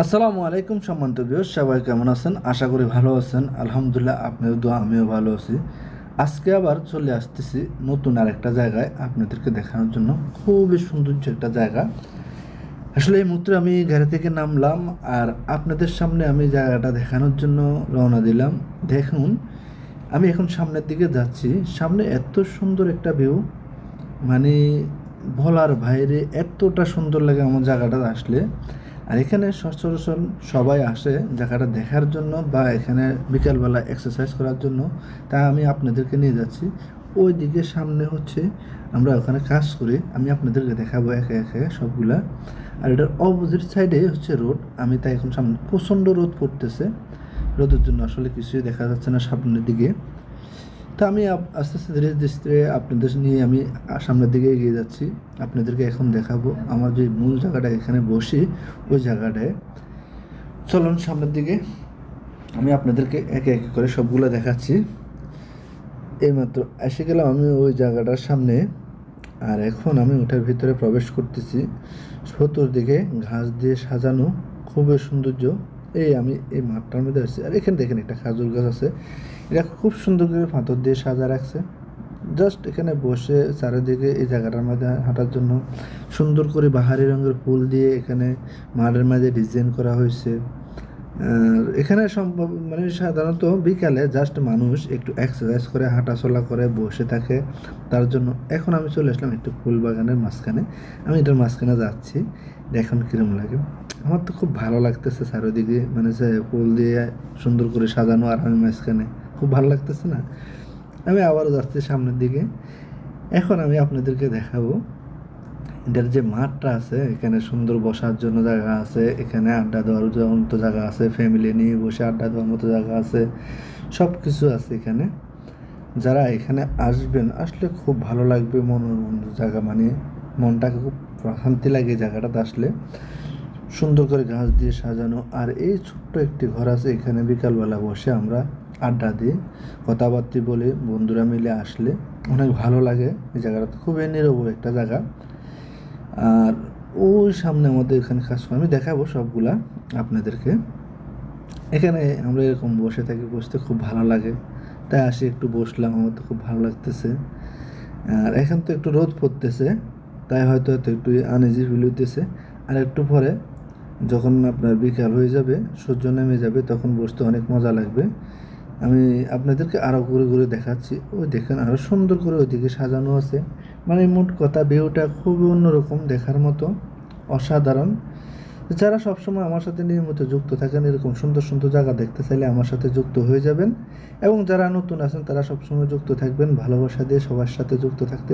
আসসালামু আলাইকুম সম্মানিত ভিউয়ার্স, সবাই কেমন আছেন? আশা করি ভালো আছেন। আলহামদুলিল্লাহ, আপনাদের দোয়া আমিও ভালো আছি। আজকে আবার চলে আসতেছি নতুন আরেকটা জায়গায় আপনাদেরকে দেখানোর জন্য। খুবই সৌন্দর্য একটা জায়গা। আসলে এই মুহূর্তে আমি গাড়ি থেকে নামলাম আর আপনাদের সামনে আমি জায়গাটা দেখানোর জন্য রওনা দিলাম। দেখুন, আমি এখন সামনের দিকে যাচ্ছি। সামনে এত সুন্দর একটা ভিউ, মানে বলার বাইরে এতটা সুন্দর লাগে আমার জায়গাটা আসলে। আর এখানে সচরাচর সবাই আসে জায়গাটা দেখার জন্য বা এখানে বিকালবেলা এক্সারসাইজ করার জন্য। তা আমি আপনাদেরকে নিয়ে যাচ্ছি ওই দিকে। সামনে হচ্ছে আমরা ওখানে কাজ করি, আমি আপনাদেরকে দেখাবো একে একে সবগুলা। আর এটার অপোজিট সাইডে হচ্ছে রোড। আমি তাই এখন সামনে প্রচণ্ড রোদ পড়তেছে, রোদের জন্য আসলে কিছুই দেখা যাচ্ছে না সামনের দিকে। তো আমি আস্তে আস্তে ধীরে ধীরে আপনাদের নিয়ে আমি সামনের দিকে এগিয়ে যাচ্ছি। আপনাদেরকে এখন দেখাবো আমার যে মূল জায়গাটা, এখানে বসি ওই জায়গাটায়। চলুন সামনের দিকে, আমি আপনাদেরকে একে একে করে সবগুলো দেখাচ্ছি। এইমাত্র এসে গেলাম আমি ওই জায়গাটার সামনে। আর এখন আমি ওটার ভিতরে প্রবেশ করতেছি। চতুর্দিকে ঘাস দিয়ে সাজানো, খুবই সৌন্দর্য। আমি এই মাঠটার মধ্যে আসছি। আর এখানে দেখেন একটা খাজুর গাছ আছে, এটা খুব সুন্দর করে পাথর দিয়ে সাজা রাখছে। জাস্ট এখানে বসে চারিদিকে এই জায়গাটার মধ্যে হাঁটার জন্য সুন্দর করে বাহারি রঙের ফুল দিয়ে এখানে মাঠের মাঝে ডিজাইন করা হয়েছে। এখানে সম্ভব মানে সাধারণত বিকালে জাস্ট মানুষ একটু এক্সারসাইজ করে হাঁটাচলা করে বসে থাকে তার জন্য। এখন আমি চলে আসলাম একটু ফুল বাগানের মাঝখানে। আমি এটার মাঝখানে যাচ্ছি, এখন কিরম লাগে। আমার তো খুব ভালো লাগতেছে চারিদিকে, মানে যে ফুল দিয়ে সুন্দর করে সাজানো, আর আমি মাঝখানে খুব ভালো লাগতেছে না। আমি আবারও যাচ্ছি সামনের দিকে। এখন আমি আপনাদেরকে দেখাবো এটার যে মাঠটা আছে, এখানে সুন্দর বসার জন্য জায়গা আছে, এখানে আড্ডা দেওয়ার মতো জায়গা আছে, ফ্যামিলি নিয়ে বসে আড্ডা দেওয়ার মতো জায়গা আছে, সব কিছু আছে এখানে। যারা এখানে আসবেন আসলে খুব ভালো লাগবে, জায়গা, মানে মনটাকে খুব শান্তি লাগে জায়গাটাতে আসলে। সুন্দর করে ঘাস দিয়ে সাজানো, আর এই ছোট্ট একটি ঘর আছে, এখানে বিকালবেলা বসে আমরা আড্ডা দিই, কথাবার্তা বলি। বন্ধুরা মিলে আসলে অনেক ভালো লাগে। এই জায়গাটা খুবই নীরব একটা জায়গা। আর ওই সামনে আমাদের এখানে কাজ করে, আমি দেখাবো সবগুলা আপনাদেরকে। এখানে আমরা এরকম বসে থাকি, বসতে খুব ভালো লাগে, তাই আসি একটু বসলাম, আমার তো খুব ভালো লাগতেছে। আর এখন তো একটু রোদ পড়তেছে, তাই হয়তো একটু আনইজি ফিল হইতেছে। আর একটু পরে যখন আপনার বিকাল হয়ে যাবে, সূর্য নেমে যাবে, তখন বসতে অনেক মজা লাগবে। আমি আপনাদেরকে আরও ঘুরে ঘুরে দেখাচ্ছি। ওই দেখেন আরও সুন্দর করে ওইদিকে সাজানো আছে। মানে মোট কথা ভিউটা খুবই অন্যরকম, দেখার মতো, অসাধারণ। যারা সবসময় আমার সাথে নিয়মিত যুক্ত থাকেন, এরকম সুন্দর সুন্দর জায়গা দেখতে চাইলে আমার সাথে যুক্ত হয়ে যাবেন। এবং যারা নতুন আছেন তারা সবসময় যুক্ত থাকবেন, ভালোবাসা দিয়ে সবার সাথে যুক্ত থাকতে